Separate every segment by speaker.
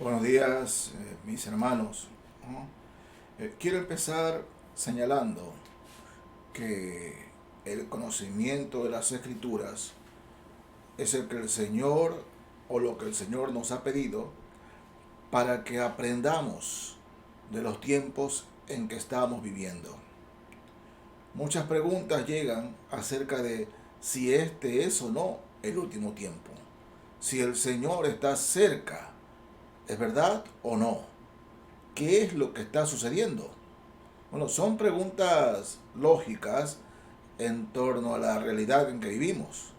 Speaker 1: Buenos días, mis hermanos, ¿no? Quiero empezar señalando que el conocimiento de las Escrituras es el que el Señor o lo que el Señor nos ha pedido para que aprendamos de los tiempos en que estamos viviendo. Muchas preguntas llegan acerca de si este es o no el último tiempo, si el Señor está cerca. ¿Es verdad o no? ¿Qué es lo que está sucediendo? Bueno, son preguntas lógicas en torno a la realidad en que vivimos.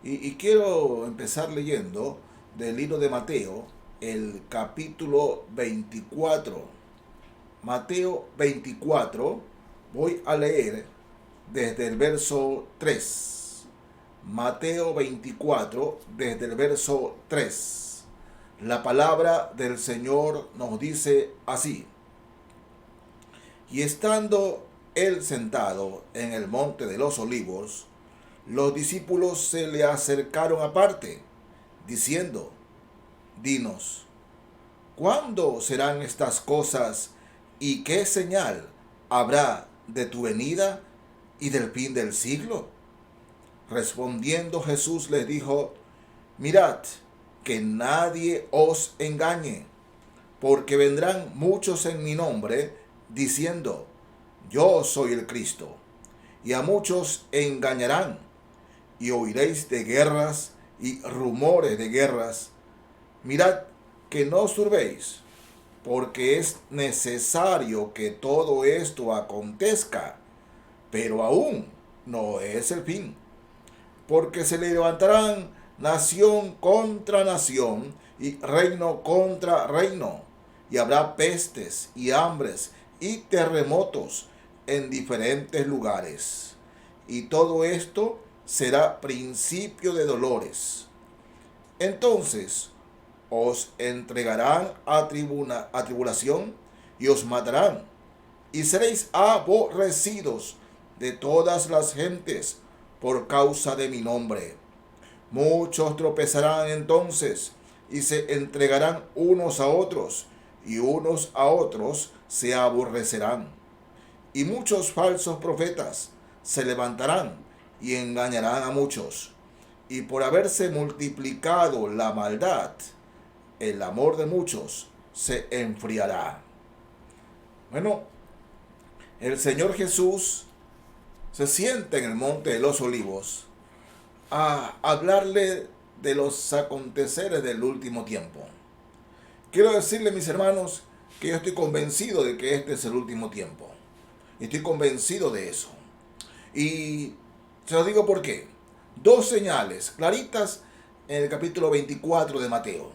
Speaker 1: Y quiero empezar leyendo del libro de Mateo, el capítulo 24. Mateo 24, voy a leer desde el verso 3. Mateo 24, desde el verso 3. La palabra del Señor nos dice así: y estando él sentado en el monte de los olivos, los discípulos se le acercaron aparte, diciendo: dinos, ¿cuándo serán estas cosas y qué señal habrá de tu venida y del fin del siglo? Respondiendo Jesús les dijo: mirad, que nadie os engañe, porque vendrán muchos en mi nombre, diciendo: yo soy el Cristo, y a muchos engañarán, y oiréis de guerras y rumores de guerras. Mirad que no os turbéis, porque es necesario que todo esto acontezca, pero aún no es el fin, porque se levantarán nación contra nación y reino contra reino, y habrá pestes y hambres y terremotos en diferentes lugares. Y todo esto será principio de dolores. Entonces os entregarán a tribulación y os matarán, y seréis aborrecidos de todas las gentes por causa de mi nombre. Muchos tropezarán entonces y se entregarán unos a otros, y unos a otros se aborrecerán. Y muchos falsos profetas se levantarán y engañarán a muchos. Y por haberse multiplicado la maldad, el amor de muchos se enfriará. Bueno, el Señor Jesús se sienta en el monte de los olivos a hablarle de los aconteceres del último tiempo. Quiero decirle, mis hermanos, que yo estoy convencido de que este es el último tiempo. Estoy convencido de eso. Y se lo digo por qué. Dos señales claritas en el capítulo 24 de Mateo.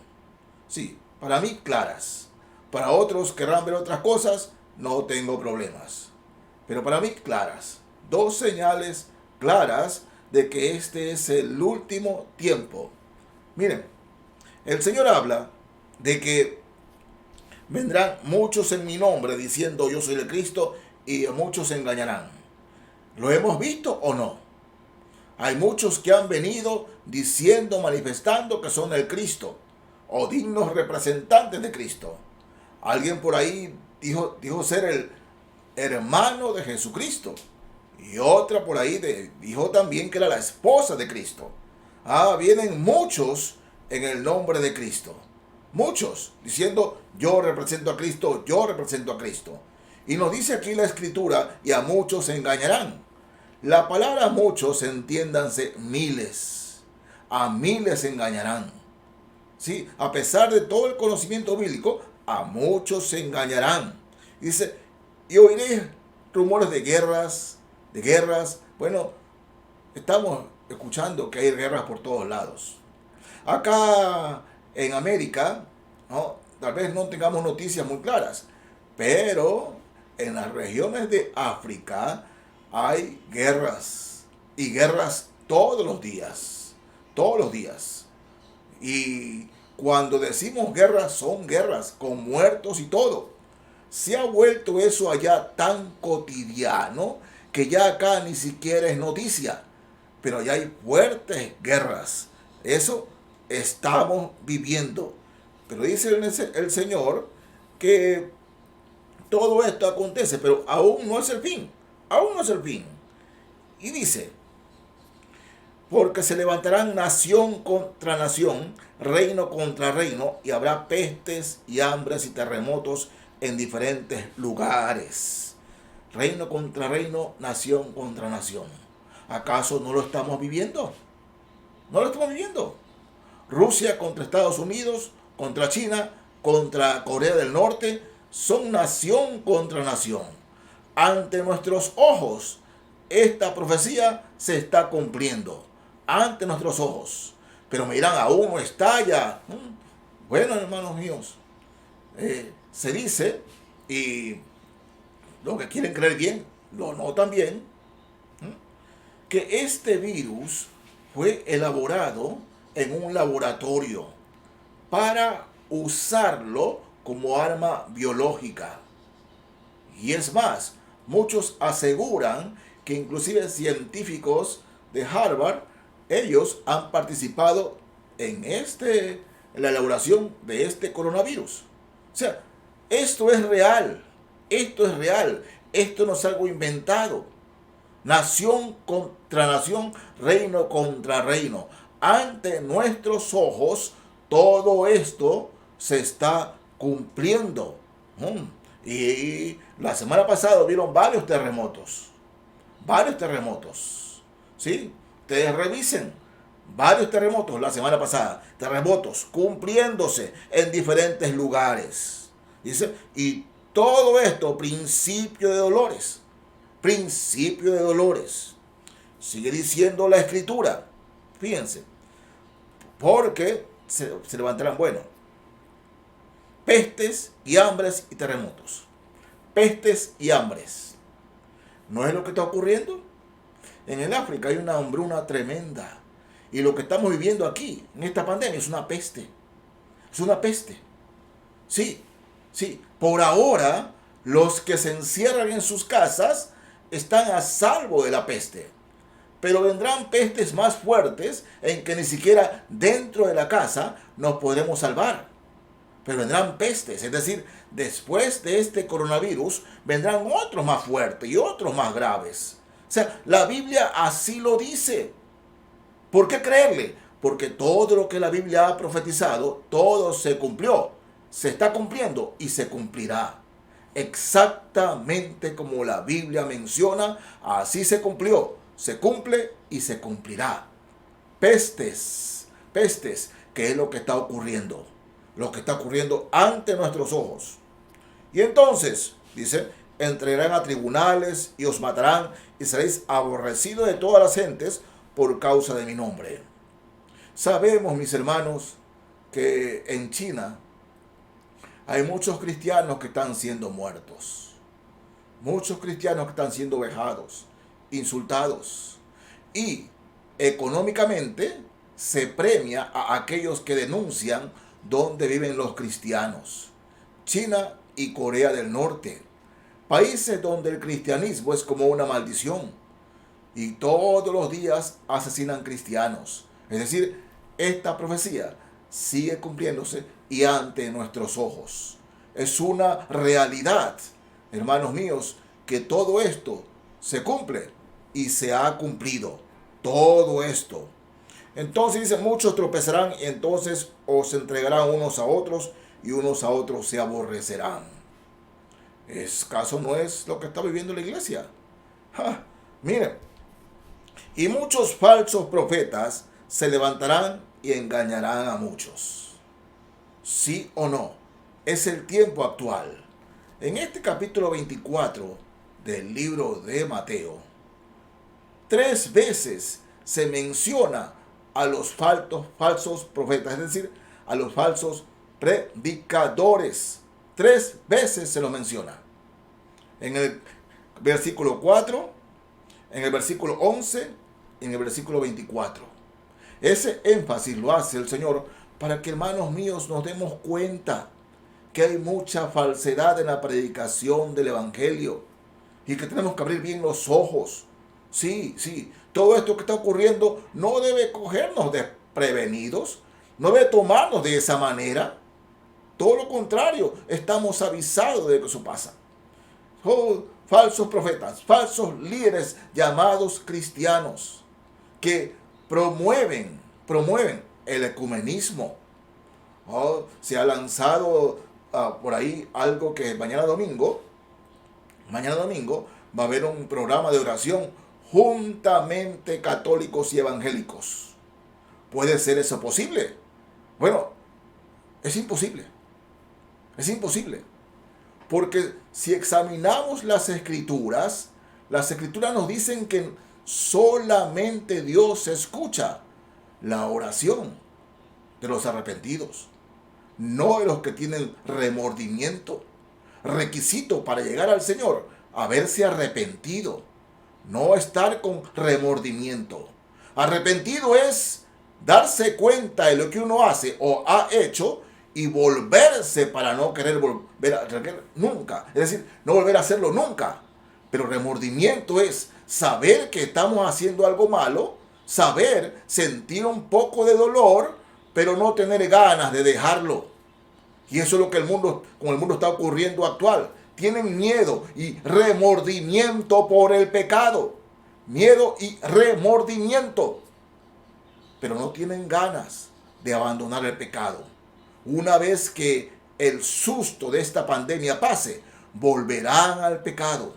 Speaker 1: Sí, para mí claras. Para otros querrán ver otras cosas, no tengo problemas. Pero para mí claras. Dos señales claras de que este es el último tiempo. Miren, el Señor habla de que vendrán muchos en mi nombre diciendo yo soy el Cristo, y muchos se engañarán. ¿Lo hemos visto o no? Hay muchos que han venido diciendo, manifestando que son el Cristo o dignos representantes de Cristo. Alguien por ahí dijo ser el hermano de Jesucristo. Y otra por ahí dijo también que era la esposa de Cristo. Vienen muchos en el nombre de Cristo. Muchos diciendo yo represento a Cristo, yo represento a Cristo. Y nos dice aquí la Escritura: y a muchos se engañarán. La palabra muchos, entiéndanse, miles. A miles se engañarán. Sí, a pesar de todo el conocimiento bíblico, a muchos se engañarán. Dice, y oiré rumores de guerras, de guerras. Bueno, estamos escuchando que hay guerras por todos lados. Acá en América, ¿no? Tal vez no tengamos noticias muy claras, pero en las regiones de África hay guerras, y guerras todos los días, todos los días. Y cuando decimos guerras, son guerras con muertos y todo. Se ha vuelto eso allá tan cotidiano que ya acá ni siquiera es noticia. Pero allá hay fuertes guerras. Eso estamos viviendo. Pero dice el Señor que todo esto acontece, pero aún no es el fin. Aún no es el fin. Y dice, porque se levantarán nación contra nación, reino contra reino, y habrá pestes y hambres y terremotos en diferentes lugares. Reino contra reino, nación contra nación. ¿Acaso no lo estamos viviendo? No lo estamos viviendo. Rusia contra Estados Unidos, contra China, contra Corea del Norte, son nación contra nación. Ante nuestros ojos, esta profecía se está cumpliendo. Ante nuestros ojos. Pero me dirán, aún no estalla. Bueno, hermanos míos, se dice, y los que quieren creer bien, lo notan bien, que este virus fue elaborado en un laboratorio para usarlo como arma biológica. Y es más, muchos aseguran que inclusive científicos de Harvard, ellos han participado en la elaboración de este coronavirus. O sea, esto es real, esto es real, esto no es algo inventado. Nación contra nación, reino contra reino. Ante nuestros ojos, todo esto se está cumpliendo. Y la semana pasada vieron varios terremotos. Varios terremotos. ¿Sí? Ustedes revisen. Varios terremotos la semana pasada. Terremotos cumpliéndose en diferentes lugares. Dice, y todo esto, principio de dolores. Principio de dolores. Sigue diciendo la escritura. Fíjense. Porque se levantarán, bueno, pestes y hambres y terremotos. Pestes y hambres. ¿No es lo que está ocurriendo? En el África hay una hambruna tremenda. Y lo que estamos viviendo aquí, en esta pandemia, es una peste. Es una peste. Sí, sí. Por ahora, los que se encierran en sus casas están a salvo de la peste. Pero vendrán pestes más fuertes en que ni siquiera dentro de la casa nos podremos salvar. Pero vendrán pestes, es decir, después de este coronavirus vendrán otros más fuertes y otros más graves. O sea, la Biblia así lo dice. ¿Por qué creerle? Porque todo lo que la Biblia ha profetizado, todo se cumplió, se está cumpliendo y se cumplirá. Exactamente como la Biblia menciona, así se cumplió, se cumple y se cumplirá. Pestes, pestes, ¿qué es lo que está ocurriendo? Lo que está ocurriendo ante nuestros ojos. Y entonces, dice, entregarán a tribunales y os matarán y seréis aborrecidos de todas las gentes por causa de mi nombre. Sabemos, mis hermanos, que en China hay muchos cristianos que están siendo muertos. Muchos cristianos que están siendo vejados, insultados. Y económicamente se premia a aquellos que denuncian dónde viven los cristianos. China y Corea del Norte. Países donde el cristianismo es como una maldición. Y todos los días asesinan cristianos. Es decir, esta profecía sigue cumpliéndose y ante nuestros ojos. Es una realidad, hermanos míos, que todo esto se cumple y se ha cumplido. Todo esto. Entonces dice, muchos tropezarán y entonces os entregarán unos a otros y unos a otros se aborrecerán. ¿Caso no es lo que está viviendo la iglesia? Miren, y muchos falsos profetas se levantarán y engañarán a muchos. ¿Sí o no? Es el tiempo actual. En este capítulo 24 del libro de Mateo, 3 veces se menciona a los falsos profetas, es decir, a los falsos predicadores. 3 veces se lo menciona. En el versículo 4, en el versículo 11, en el versículo 24. Ese énfasis lo hace el Señor para que, hermanos míos, nos demos cuenta que hay mucha falsedad en la predicación del Evangelio y que tenemos que abrir bien los ojos. Sí, sí, todo esto que está ocurriendo no debe cogernos desprevenidos, no debe tomarnos de esa manera. todo lo contrario, estamos avisados de que eso pasa. Oh, falsos profetas, falsos líderes llamados cristianos que promueven el ecumenismo. Oh, se ha lanzado por ahí algo que mañana domingo va a haber un programa de oración juntamente católicos y evangélicos. ¿Puede ser eso posible? Bueno, es imposible. Es imposible. Porque si examinamos las escrituras nos dicen que solamente Dios escucha la oración de los arrepentidos, no de los que tienen remordimiento. Requisito para llegar al Señor, haberse arrepentido, no estar con remordimiento. Arrepentido es darse cuenta de lo que uno hace o ha hecho y volverse para no querer volver a hacer nunca. Es decir, no volver a hacerlo nunca. Pero remordimiento es saber que estamos haciendo algo malo, sentir un poco de dolor, pero no tener ganas de dejarlo. Y eso es lo que como el mundo está ocurriendo actual. Tienen miedo y remordimiento por el pecado. Miedo y remordimiento. Pero no tienen ganas de abandonar el pecado. Una vez que el susto de esta pandemia pase, volverán al pecado.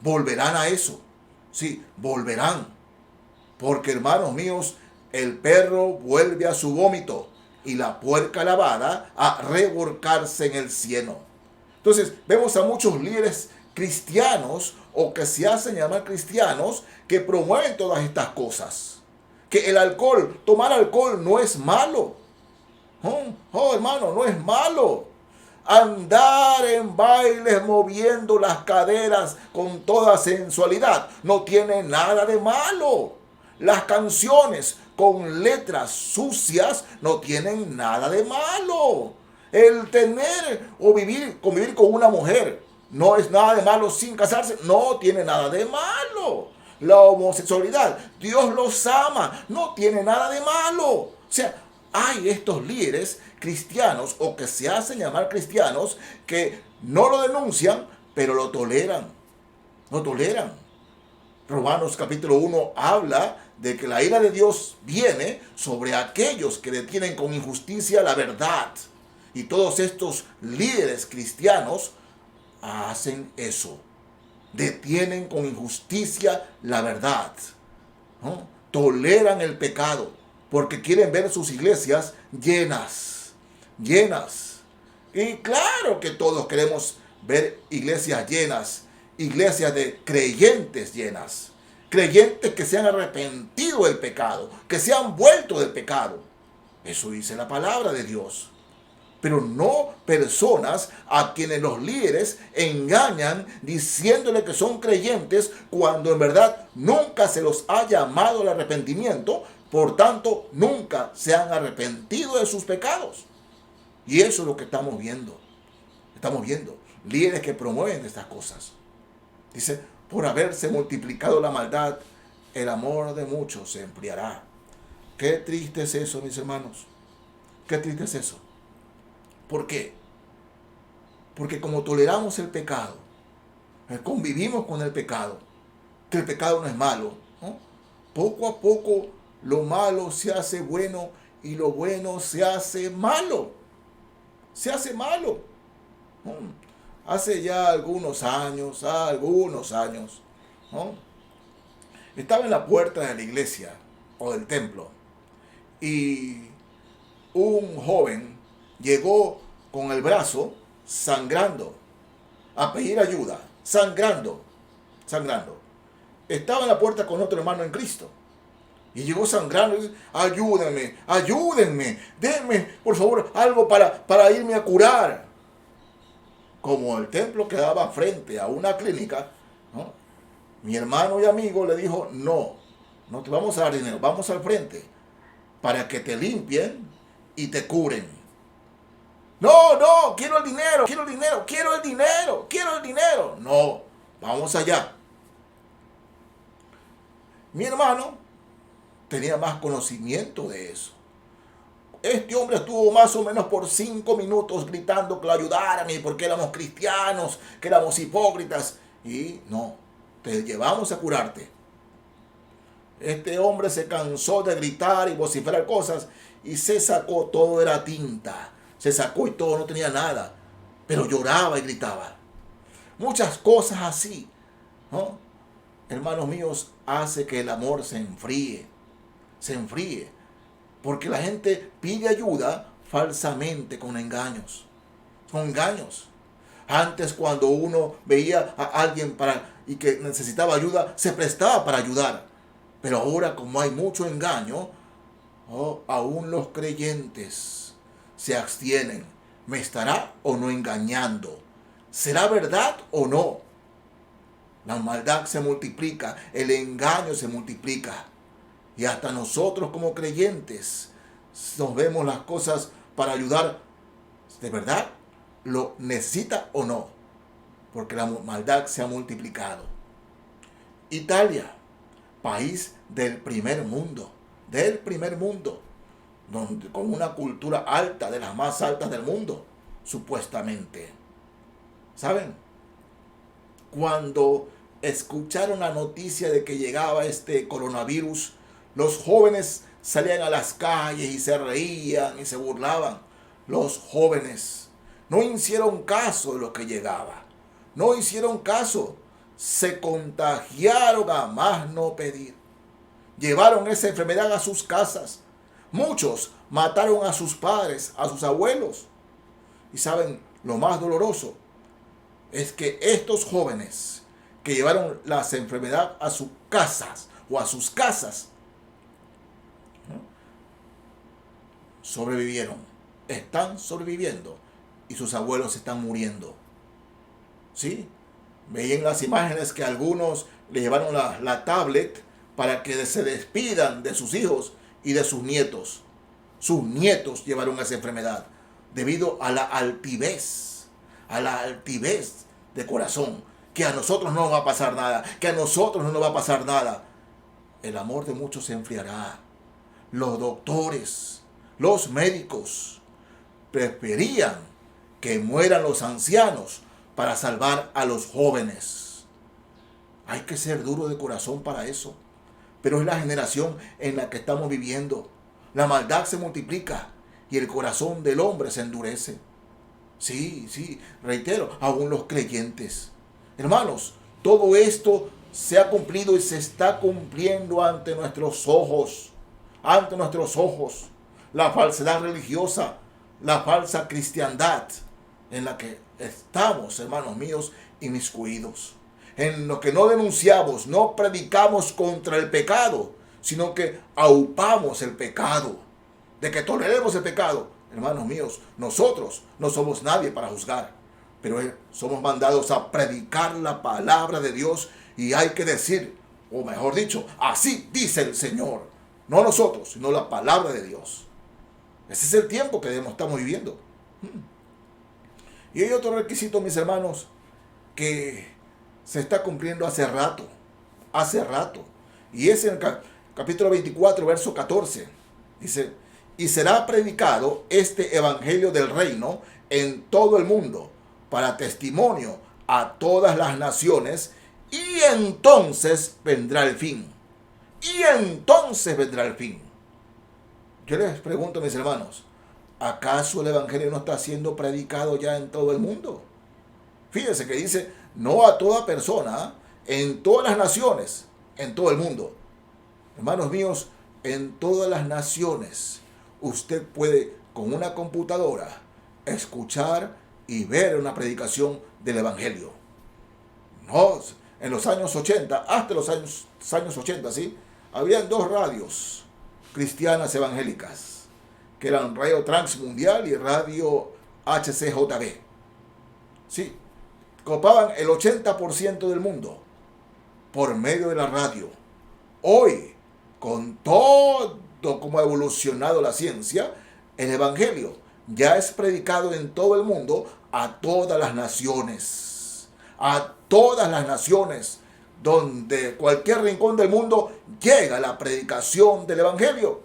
Speaker 1: Volverán a eso. Sí, volverán. Porque, hermanos míos, el perro vuelve a su vómito y la puerca lavada a revolcarse en el cieno. Entonces, vemos a muchos líderes cristianos o que se hacen llamar cristianos que promueven todas estas cosas. Que tomar alcohol no es malo. Hermano, no es malo. Andar en bailes moviendo las caderas con toda sensualidad no tiene nada de malo. Las canciones con letras sucias no tienen nada de malo. El tener o convivir con una mujer no es nada de malo sin casarse, no tiene nada de malo. La homosexualidad, Dios los ama, no tiene nada de malo. O sea, hay estos líderes cristianos o que se hacen llamar cristianos que no lo denuncian, pero lo toleran. Lo toleran. Romanos capítulo 1 habla de que la ira de Dios viene sobre aquellos que detienen con injusticia la verdad. Y todos estos líderes cristianos hacen eso. Detienen con injusticia la verdad. ¿No? Toleran el pecado porque quieren ver sus iglesias llenas. Y claro que todos queremos ver iglesias llenas, iglesias de creyentes llenas. Creyentes que se han arrepentido del pecado, que se han vuelto del pecado. Eso dice la palabra de Dios. Pero no personas a quienes los líderes engañan diciéndole que son creyentes cuando en verdad nunca se los ha llamado al arrepentimiento, por tanto nunca se han arrepentido de sus pecados. Y eso es lo que estamos viendo. Estamos viendo líderes que promueven estas cosas. Dice, por haberse multiplicado la maldad, el amor de muchos se enfriará. Qué triste es eso, mis hermanos. Qué triste es eso. ¿Por qué? Porque como toleramos el pecado, convivimos con el pecado, que el pecado no es malo, ¿no? Poco a poco lo malo se hace bueno y lo bueno se hace malo. Se hace malo. Hace ya algunos años, ¿no? Estaba en la puerta de la iglesia o del templo y un joven llegó con el brazo sangrando a pedir ayuda, sangrando. Estaba en la puerta con otro hermano en Cristo y llegó sangrando y dice, ayúdenme, denme por favor algo para irme a curar. Como el templo quedaba frente a una clínica, ¿no? Mi hermano y amigo le dijo, no te vamos a dar dinero, vamos al frente para que te limpien y te curen. No, quiero el dinero. No, vamos allá. Mi hermano tenía más conocimiento de eso. Este hombre estuvo más o menos por 5 minutos gritando que lo ayudaran y porque éramos cristianos, que éramos hipócritas. Y no, te llevamos a curarte. Este hombre se cansó de gritar y vociferar cosas y se sacó, todo era tinta. Se sacó y todo, no tenía nada. Pero lloraba y gritaba. Muchas cosas así, ¿no? Hermanos míos, hace que el amor se enfríe. Se enfríe. Porque la gente pide ayuda falsamente con engaños. Con engaños. Antes, cuando uno veía a alguien y que necesitaba ayuda, se prestaba para ayudar. Pero ahora, como hay mucho engaño, aún los creyentes se abstienen. ¿Me estará o no engañando? ¿Será verdad o no? La maldad se multiplica, el engaño se multiplica. Y hasta nosotros como creyentes nos vemos las cosas para ayudar. ¿De verdad lo necesita o no? Porque la maldad se ha multiplicado. Italia, país del primer mundo, donde, con una cultura alta, de las más altas del mundo, supuestamente. ¿Saben? Cuando escucharon la noticia de que llegaba este coronavirus, los jóvenes salían a las calles y se reían y se burlaban. Los jóvenes no hicieron caso de lo que llegaba. No hicieron caso. Se contagiaron a más no pedir. Llevaron esa enfermedad a sus casas. Muchos mataron a sus padres, a sus abuelos. Y saben, lo más doloroso es que estos jóvenes que llevaron la enfermedad a sus casas o a sus casas, ¿no?, sobrevivieron, están sobreviviendo y sus abuelos están muriendo. ¿Sí? Veían las imágenes que algunos le llevaron la tablet para que se despidan de sus hijos y de sus nietos. Sus nietos llevaron esa enfermedad debido a la altivez de corazón, que a nosotros no nos va a pasar nada, que a nosotros no nos va a pasar nada. El amor de muchos se enfriará. Los doctores, los médicos preferían que mueran los ancianos para salvar a los jóvenes. Hay que ser duro de corazón para eso. Pero es la generación en la que estamos viviendo. La maldad se multiplica y el corazón del hombre se endurece. Sí, reitero, aún los creyentes. Hermanos, todo esto se ha cumplido y se está cumpliendo ante nuestros ojos. Ante nuestros ojos. La falsedad religiosa, la falsa cristiandad en la que estamos, hermanos míos, inmiscuidos. En lo que no denunciamos, no predicamos contra el pecado, sino que aupamos el pecado, de que toleremos el pecado. Hermanos míos, nosotros no somos nadie para juzgar, pero somos mandados a predicar la palabra de Dios y hay que decir, o mejor dicho, así dice el Señor, no nosotros, sino la palabra de Dios. Ese es el tiempo que estamos viviendo. Y hay otro requisito, mis hermanos, que se está cumpliendo hace rato, y es en el capítulo 24, verso 14, dice: y será predicado este evangelio del reino en todo el mundo, para testimonio a todas las naciones, y entonces vendrá el fin. Yo les pregunto, mis hermanos, ¿acaso el evangelio no está siendo predicado ya en todo el mundo? Fíjense que dice, no a toda persona, en todas las naciones, en todo el mundo. Hermanos míos, en todas las naciones, usted puede con una computadora escuchar y ver una predicación del evangelio. No, en los años 80, hasta los años 80, ¿sí?, habían 2 radios cristianas evangélicas, que eran Radio Transmundial y Radio HCJB. Sí, copaban el 80% del mundo por medio de la radio. Hoy, con todo como ha evolucionado la ciencia, el evangelio ya es predicado en todo el mundo a todas las naciones. A todas las naciones, donde cualquier rincón del mundo llega la predicación del evangelio.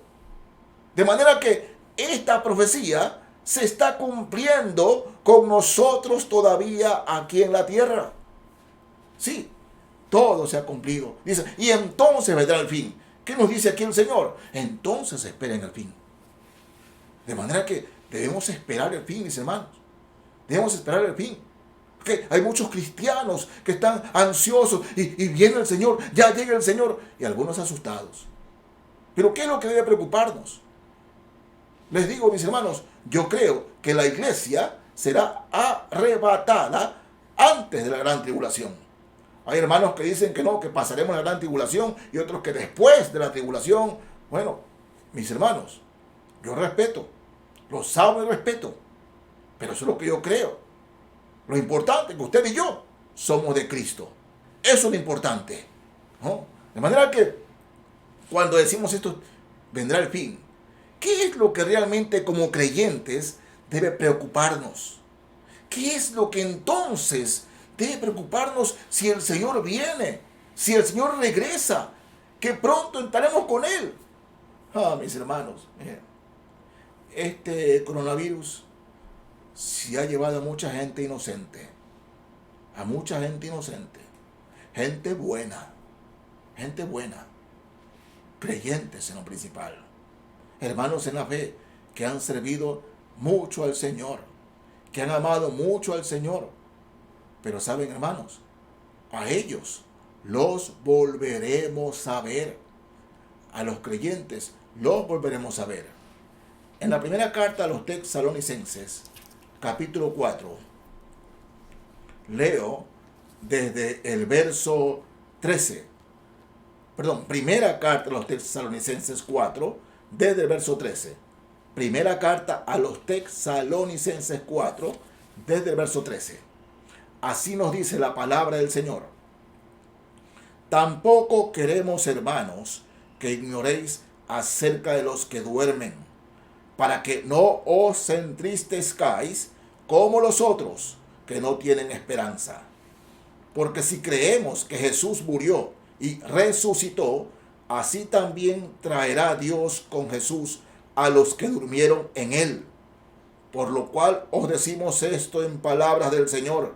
Speaker 1: De manera que esta profecía se está cumpliendo con nosotros todavía aquí en la tierra. Sí, todo se ha cumplido. Dice, y entonces vendrá el fin. ¿Qué nos dice aquí el Señor? Entonces esperen el fin. De manera que debemos esperar el fin, mis hermanos. Debemos esperar el fin. Porque hay muchos cristianos que están ansiosos y viene el Señor, ya llega el Señor, y algunos asustados. Pero ¿qué es lo que debe preocuparnos? Les digo, mis hermanos, yo creo que la iglesia será arrebatada antes de la gran tribulación. Hay hermanos que dicen que no, que pasaremos la gran tribulación, y otros que después de la tribulación. Bueno, mis hermanos, yo respeto, los amo y respeto, pero eso es lo que yo creo. Lo importante es que usted y yo somos de Cristo. Eso es lo importante, ¿no? De manera que cuando decimos esto, vendrá el fin. ¿Qué es lo que realmente como creyentes debe preocuparnos? ¿Qué es lo que entonces debe preocuparnos si el Señor viene? Si el Señor regresa, que pronto entraremos con Él. Mis hermanos, este coronavirus se ha llevado a mucha gente inocente. A mucha gente inocente. Gente buena. Creyentes en lo principal. Hermanos en la fe que han servido mucho al Señor, que han amado mucho al Señor. Pero saben, hermanos, a ellos los volveremos a ver. A los creyentes los volveremos a ver. En la primera carta a los Tesalonicenses, capítulo 4, leo desde el verso 13. Primera carta a los Tesalonicenses 4, desde el verso 13. Primera carta a los Tesalonicenses 4, desde el verso 13. Así nos dice la palabra del Señor. Tampoco queremos, hermanos, que ignoréis acerca de los que duermen, para que no os entristezcáis como los otros, que no tienen esperanza. Porque si creemos que Jesús murió y resucitó, así también traerá Dios con Jesús a los que durmieron en él. Por lo cual os decimos esto en palabras del Señor,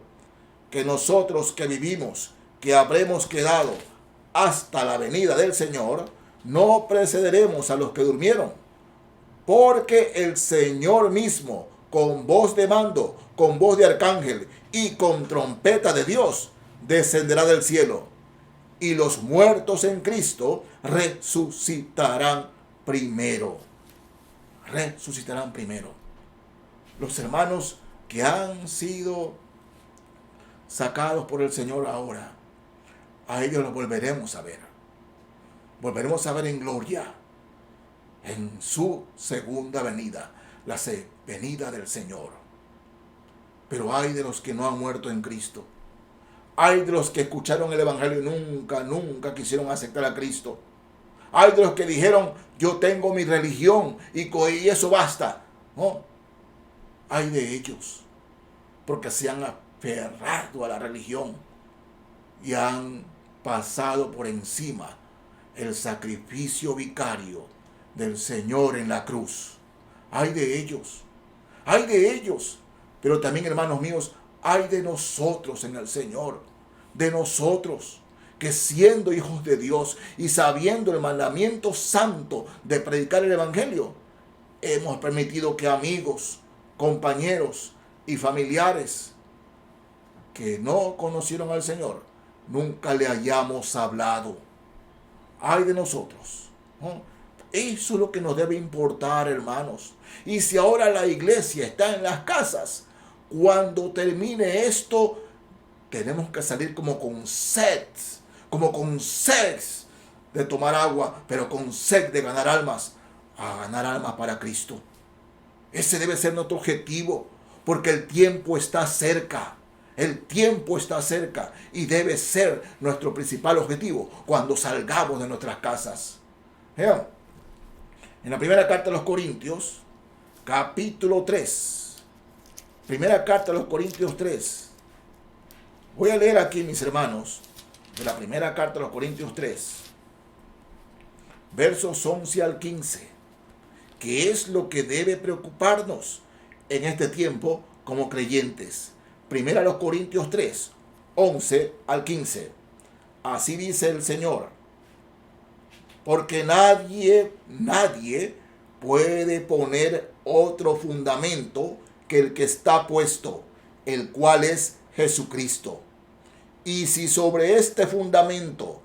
Speaker 1: que nosotros que vivimos, que habremos quedado hasta la venida del Señor, no precederemos a los que durmieron. Porque el Señor mismo, con voz de mando, con voz de arcángel y con trompeta de Dios, descenderá del cielo. Y los muertos en Cristo resucitarán primero. Resucitarán primero. Los hermanos que han sido sacados por el Señor ahora, a ellos los volveremos a ver. Volveremos a ver en gloria, en su segunda venida, la venida del Señor. Pero hay de los que no han muerto en Cristo. Hay de los que escucharon el Evangelio y nunca quisieron aceptar a Cristo. Hay de los que dijeron, yo tengo mi religión y eso basta. No, hay de ellos, porque se han aferrado a la religión y han pasado por encima el sacrificio vicario del Señor en la cruz. Hay de ellos, pero también, hermanos míos, hay de nosotros en el Señor, de nosotros que siendo hijos de Dios y sabiendo el mandamiento santo de predicar el Evangelio, hemos permitido que amigos, compañeros y familiares que no conocieron al Señor, nunca le hayamos hablado. Ay de nosotros, ¿no? Eso es lo que nos debe importar, hermanos. Y si ahora la iglesia está en las casas, cuando termine esto, tenemos que salir como con sed de tomar agua, pero con sed de ganar almas, a ganar almas para Cristo. Ese debe ser nuestro objetivo, porque el tiempo está cerca. El tiempo está cerca y debe ser nuestro principal objetivo cuando salgamos de nuestras casas. Vean, en la primera carta a los Corintios, capítulo 3. Primera carta a los Corintios 3. Voy a leer aquí, mis hermanos, de la primera carta a los Corintios 3, versos 11 al 15. ¿Qué es lo que debe preocuparnos en este tiempo como creyentes? Primera los Corintios 3, 11 al 15. Así dice el Señor. Porque nadie puede poner otro fundamento que el que está puesto, el cual es Jesucristo. Y si sobre este fundamento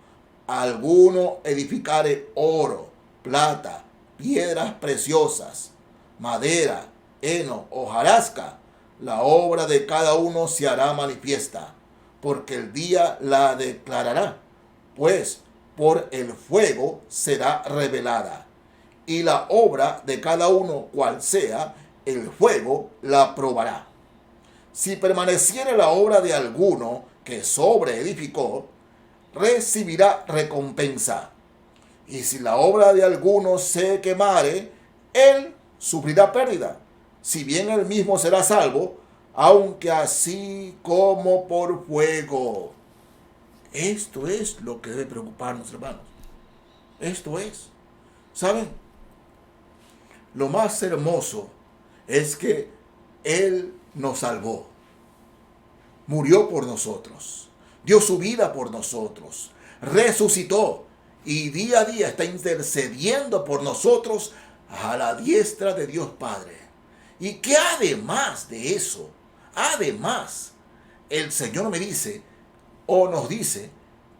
Speaker 1: alguno edificare oro, plata, piedras preciosas, madera, heno, hojarasca, la obra de cada uno se hará manifiesta, porque el día la declarará, pues por el fuego será revelada. Y la obra de cada uno, cual sea, el fuego la probará. Si permaneciere la obra de alguno que sobreedificó, recibirá recompensa. Y si la obra de alguno se quemare, él sufrirá pérdida, si bien él mismo será salvo, aunque así como por fuego. Esto es lo que debe preocuparnos, hermanos. Esto es. ¿Saben? Lo más hermoso es que Él nos salvó. Murió por nosotros. Dio su vida por nosotros. Resucitó. Y día a día está intercediendo por nosotros a la diestra de Dios Padre. Y que además de eso, además, el Señor me dice, o nos dice,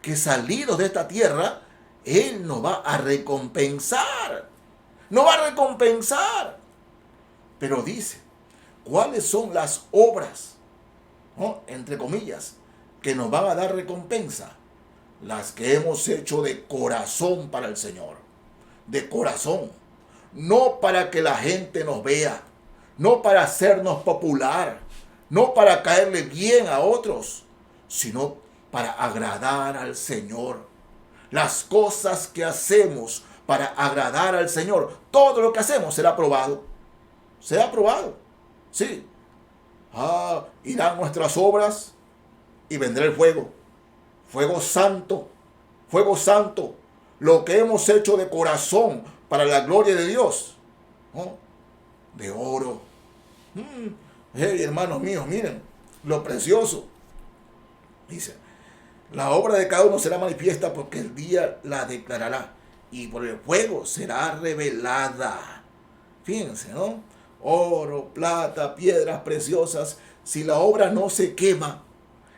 Speaker 1: que salidos de esta tierra, Él nos va a recompensar. Nos va a recompensar. Pero dice, ¿cuáles son las obras, ¿no?, entre comillas, que nos van a dar recompensa? Las que hemos hecho de corazón para el Señor. De corazón. No para que la gente nos vea. No para hacernos popular. No para caerle bien a otros. Sino para agradar al Señor. Las cosas que hacemos para agradar al Señor, todo lo que hacemos será aprobado. Será aprobado. Sí. Irán nuestras obras y vendrá el fuego. Fuego santo. Fuego santo. Lo que hemos hecho de corazón para la gloria de Dios, ¿no?, de oro. Hey, hermanos míos, miren lo precioso. Dice, la obra de cada uno será manifiesta, porque el día la declarará, y por el fuego será revelada. Fíjense, ¿no? Oro, plata, piedras preciosas. Si la obra no se quema,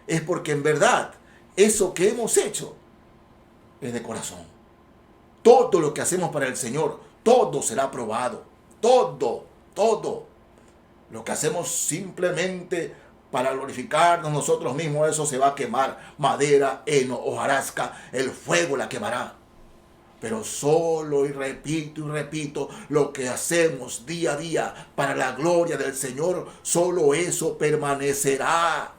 Speaker 1: es porque en verdad eso que hemos hecho es de corazón. Todo lo que hacemos para el Señor, todo será aprobado. Todo. Lo que hacemos simplemente para glorificarnos nosotros mismos, eso se va a quemar. Madera, heno, hojarasca, el fuego la quemará. Pero solo, y repito, lo que hacemos día a día para la gloria del Señor, solo eso permanecerá.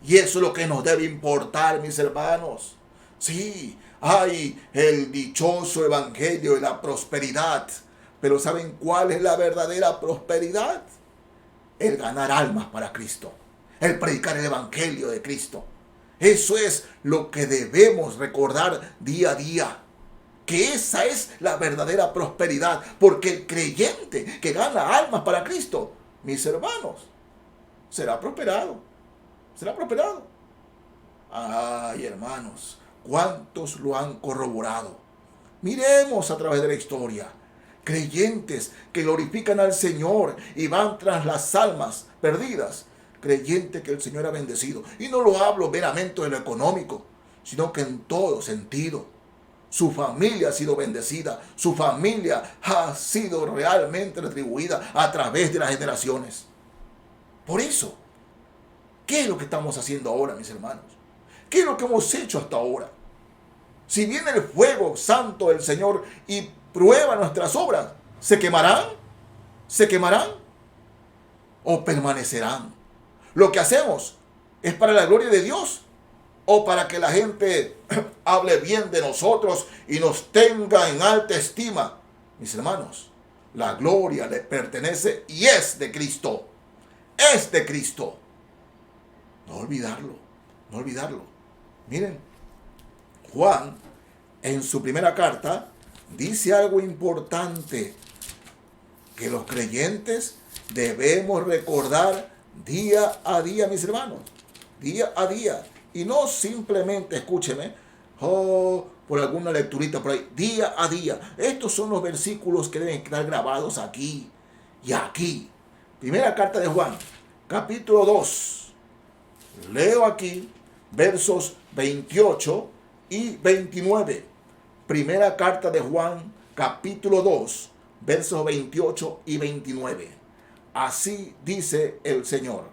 Speaker 1: Y eso es lo que nos debe importar, mis hermanos. Sí, hay el dichoso evangelio de la prosperidad. Pero ¿saben cuál es la verdadera prosperidad? El ganar almas para Cristo. El predicar el evangelio de Cristo. Eso es lo que debemos recordar día a día. Que esa es la verdadera prosperidad. Porque el creyente que gana almas para Cristo, mis hermanos, será prosperado. Será prosperado. Ay, hermanos, ¿cuántos lo han corroborado? Miremos a través de la historia. Creyentes que glorifican al Señor y van tras las almas perdidas. Creyente que el Señor ha bendecido. Y no lo hablo meramente de lo económico, sino que en todo sentido. Su familia ha sido bendecida. Su familia ha sido realmente retribuida a través de las generaciones. Por eso, ¿qué es lo que estamos haciendo ahora, mis hermanos? ¿Qué es lo que hemos hecho hasta ahora? Si viene el fuego santo del Señor y prueba nuestras obras, ¿se quemarán? ¿Se quemarán? ¿O permanecerán? Lo que hacemos es para la gloria de Dios, o para que la gente hable bien de nosotros y nos tenga en alta estima. Mis hermanos, la gloria le pertenece y es de Cristo. Es de Cristo. No olvidarlo, no olvidarlo. Miren, Juan, en su primera carta, dice algo importante. que los creyentes debemos recordar día a día, mis hermanos, día a día, y no simplemente, escúcheme, por alguna lecturita por ahí, día a día. Estos son los versículos que deben quedar grabados aquí y aquí. Primera carta de Juan, capítulo 2. Leo aquí versos 28 y 29. Primera carta de Juan, capítulo 2, versos 28 y 29. Así dice el Señor.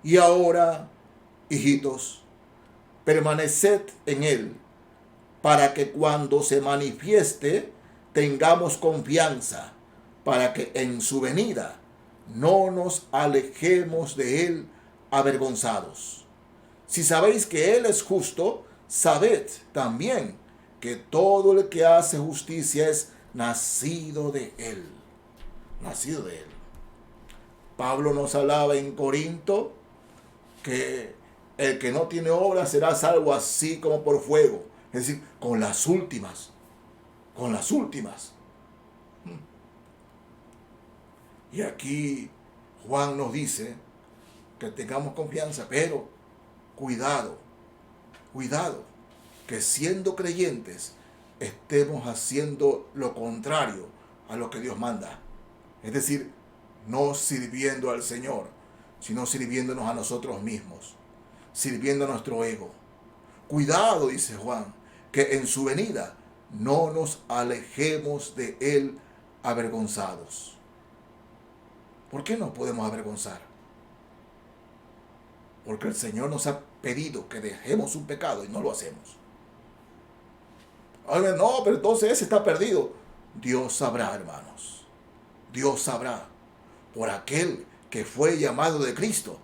Speaker 1: Y ahora, hijitos, permaneced en Él, para que cuando se manifieste tengamos confianza, para que en su venida no nos alejemos de Él avergonzados. Si sabéis que Él es justo, sabed también que todo el que hace justicia es nacido de Él. Nacido de Él. Pablo nos hablaba en Corinto que el que no tiene obra será salvo así como por fuego. Es decir, con las últimas. Con las últimas. Y aquí Juan nos dice que tengamos confianza, pero cuidado, que siendo creyentes estemos haciendo lo contrario a lo que Dios manda. Es decir, no sirviendo al Señor, sino sirviéndonos a nosotros mismos, sirviendo a nuestro ego. Cuidado, dice Juan, que en su venida no nos alejemos de Él avergonzados. ¿Por qué nos podemos avergonzar? Porque el Señor nos ha pedido que dejemos un pecado y no lo hacemos. No, pero entonces ese está perdido. Dios sabrá, hermanos. Dios sabrá. Por aquel que fue llamado de Cristo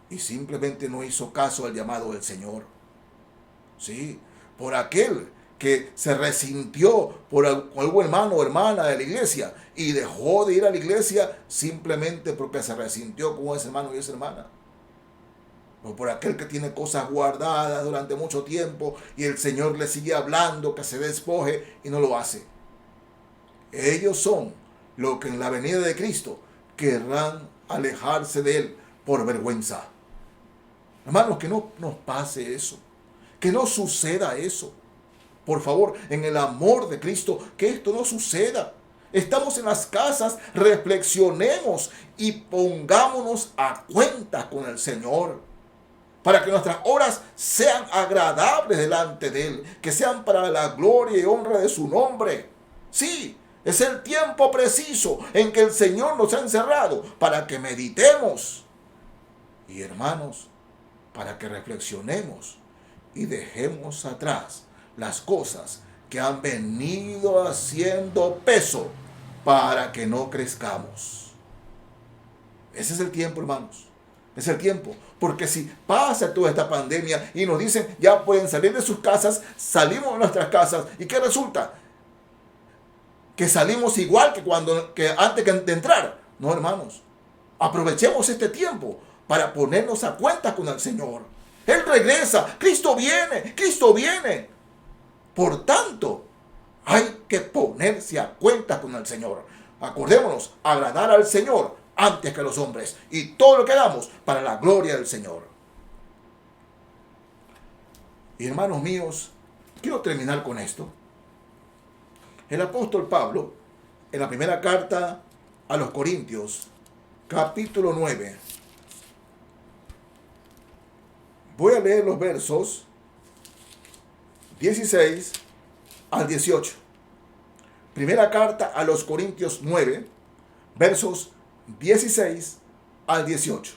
Speaker 1: y simplemente no hizo caso al llamado del Señor. Sí, por aquel que se resintió por algún hermano o hermana de la iglesia y dejó de ir a la iglesia simplemente porque se resintió con ese hermano y esa hermana. O por aquel que tiene cosas guardadas durante mucho tiempo y el Señor le sigue hablando que se despoje y no lo hace. Ellos son los que en la venida de Cristo querrán alejarse de Él por vergüenza. Hermanos, que no nos pase eso. Que no suceda eso. Por favor, en el amor de Cristo, que esto no suceda. Estamos en las casas, reflexionemos y pongámonos a cuenta con el Señor. Para que nuestras obras sean agradables delante de Él. Que sean para la gloria y honra de su nombre. Sí, es el tiempo preciso en que el Señor nos ha encerrado para que meditemos. Y hermanos, para que reflexionemos y dejemos atrás las cosas que han venido haciendo peso para que no crezcamos. Ese es el tiempo, hermanos. Es el tiempo. Porque si pasa toda esta pandemia y nos dicen ya pueden salir de sus casas, salimos de nuestras casas. ¿Y qué resulta? Que salimos igual que antes de entrar. No, hermanos. Aprovechemos este tiempo para ponernos a cuenta con el Señor. Él regresa. Cristo viene. Cristo viene. Por tanto, hay que ponerse a cuenta con el Señor. Acordémonos, agradar al Señor antes que a los hombres. Y todo lo que hagamos para la gloria del Señor. Y hermanos míos, quiero terminar con esto. El apóstol Pablo, en la primera carta a los Corintios, capítulo 9. Voy a leer los versos 16 al 18. Primera carta a los Corintios 9, versos 16 al 18.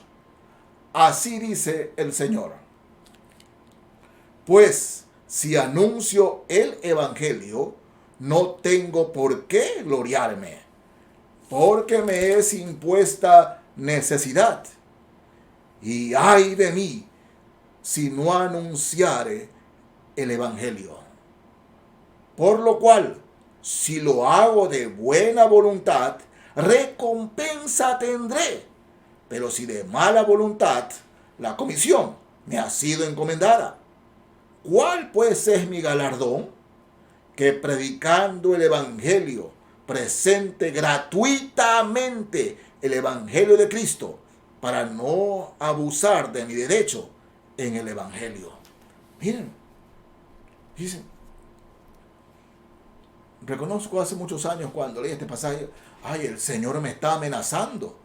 Speaker 1: Así dice el Señor. Pues si anuncio el evangelio, no tengo por qué gloriarme, porque me es impuesta necesidad. Y ay de mí si no anunciare el evangelio. Por lo cual, si lo hago de buena voluntad, recompensa tendré. Pero si de mala voluntad, la comisión me ha sido encomendada. ¿Cuál pues es mi galardón? Que predicando el evangelio presente gratuitamente el Evangelio de Cristo para no abusar de mi derecho en el Evangelio. Miren, dicen, reconozco hace muchos años cuando leí este pasaje, ay, el Señor me está amenazando.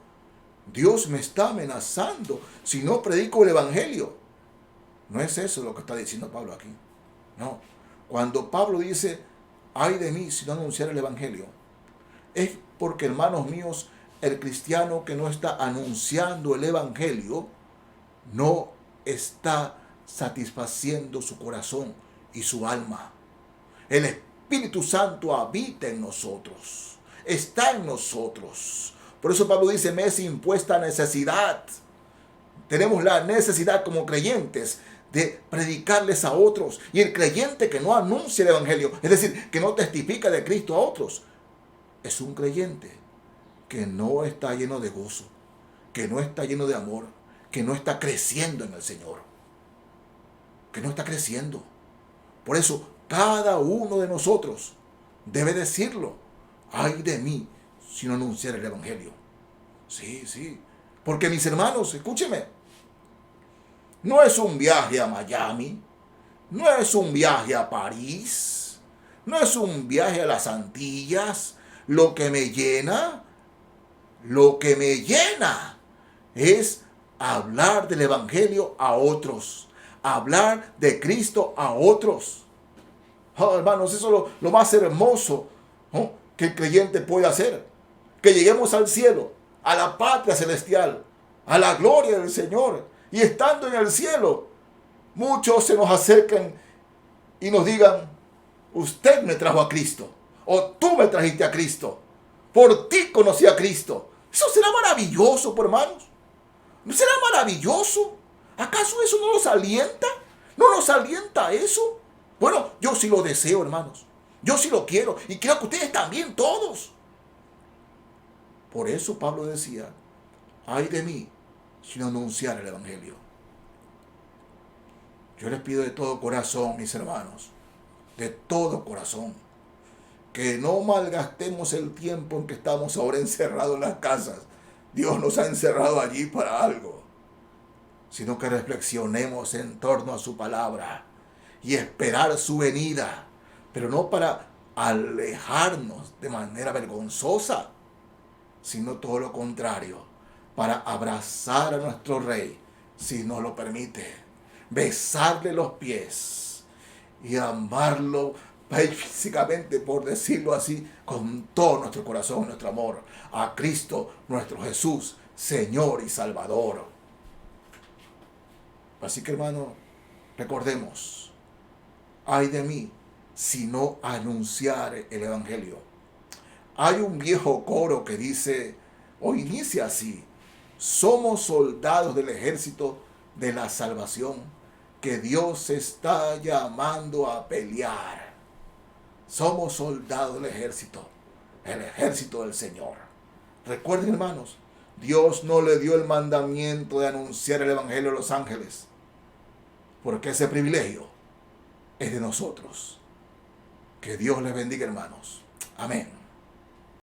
Speaker 1: Dios me está amenazando si no predico el Evangelio. No es eso lo que está diciendo Pablo aquí. No. Cuando Pablo dice, ay de mí si no anunciar el Evangelio, es porque, hermanos míos, el cristiano que no está anunciando el Evangelio no está satisfaciendo su corazón y su alma. El Espíritu Santo habita en nosotros, está en nosotros. Por eso Pablo dice, me es impuesta necesidad. Tenemos la necesidad como creyentes de predicarles a otros. Y el creyente que no anuncia el Evangelio, es decir, que no testifica de Cristo a otros, es un creyente que no está lleno de gozo, que no está lleno de amor, que no está creciendo en el Señor, que no está creciendo. Por eso, cada uno de nosotros debe decirlo, ay de mí si no anunciar el Evangelio. Sí, sí, porque mis hermanos, escúcheme, no es un viaje a Miami, no es un viaje a París, no es un viaje a las Antillas. Lo que me llena es hablar del Evangelio a otros, hablar de Cristo a otros. Oh, hermanos, eso es lo más hermoso, ¿no?, que el creyente puede hacer. Que lleguemos al cielo, a la patria celestial, a la gloria del Señor. Y estando en el cielo, muchos se nos acercan y nos digan, usted me trajo a Cristo, o tú me trajiste a Cristo, por ti conocí a Cristo. Eso será maravilloso, por hermanos. ¿No será maravilloso? ¿Acaso eso no nos alienta? ¿No nos alienta eso? Bueno, yo sí lo deseo, hermanos. Yo sí lo quiero. Y creo que ustedes también, todos. Por eso Pablo decía, ay de mí si no anunciar el Evangelio. Yo les pido de todo corazón, mis hermanos, de todo corazón, que no malgastemos el tiempo en que estamos ahora encerrados en las casas. Dios nos ha encerrado allí para algo. Sino que reflexionemos en torno a su palabra y esperar su venida, pero no para alejarnos de manera vergonzosa, sino todo lo contrario, para abrazar a nuestro Rey, si nos lo permite, besarle los pies y amarlo físicamente, por decirlo así, con todo nuestro corazón, nuestro amor, a Cristo, nuestro Jesús, Señor y Salvador. Así que, hermano, recordemos, ay de mí si no anunciar el Evangelio. Hay un viejo coro que dice, o inicia así, somos soldados del ejército de la salvación que Dios está llamando a pelear. Somos soldados del ejército, el ejército del Señor. Recuerden, hermanos, Dios no le dio el mandamiento de anunciar el Evangelio a los ángeles, porque ese privilegio es de nosotros. Que Dios les bendiga, hermanos. Amén.